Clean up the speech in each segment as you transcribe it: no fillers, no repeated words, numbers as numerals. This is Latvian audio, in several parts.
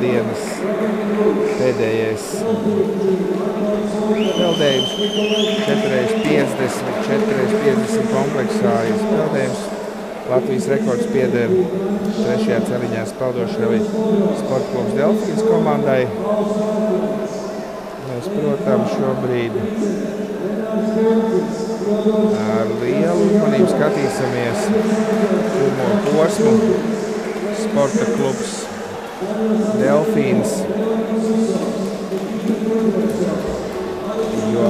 dienas pēdējais peldējums 4x50 kompleksā izpeldējums. Latvijas rekords pieder 3. celiņā speldošai Sporta klubs Delfīns komandai. Mēs, protams, šobrīd ar lielu uzmanību skatīsimies pirmo posmu. Sporta klubs Delfīns, jo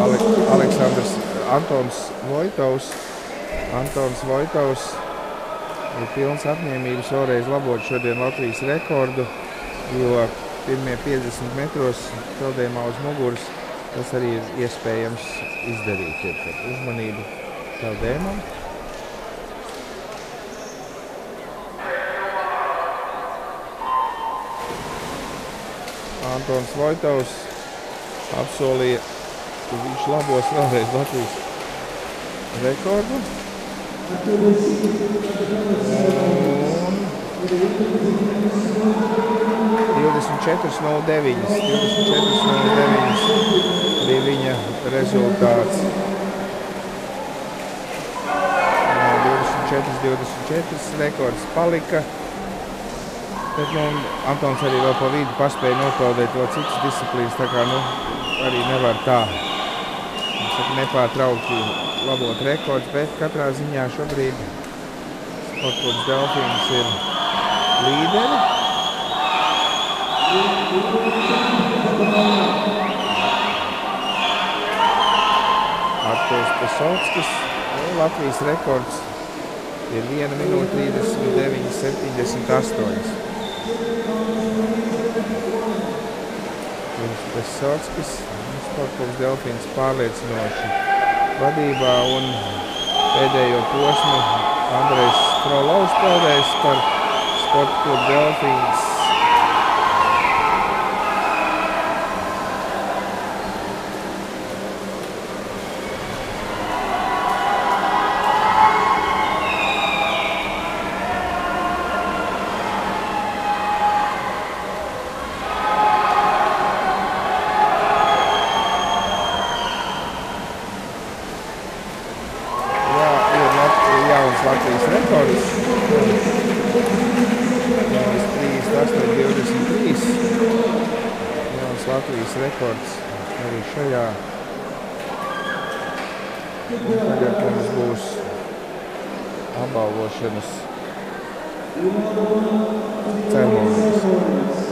Antons Vojtovs ir pilns apņēmības vēlreiz labot šodien Latvijas rekordu, jo pirmie 50 metros peldējumā uz muguras tas arī ir iespējams izdarīt. Uzmanību peldējumam. Antons Vojtovs apsolīja, ka viņš labos vēlreiz Latvijas rekordu. Un 24.09 bija viņa rezultāts. 24.24 rekords palika. Bet Antons arī vēl pa vidu paspēja nopeldēt vēl citas disciplīnas, tā kā arī nevar tā nepārtraukti labot rekords, bet katrā ziņā šobrīd Sporta klubs Delfīns ir līderi. Artūrs Pesotskis, Latvijas rekords ir 1 minūte 39.78. Pesotskis, Sporta klubs Delfīns pārliecinoši vadībā un pēdējo posmu Andrejs Frolovs peldējis par Sporta klubu Delfīns. Latvijas rekords 38.23. Jauns Latvijas rekords arī šajā. Tagad mums būs apbalvošanas ceremonijas.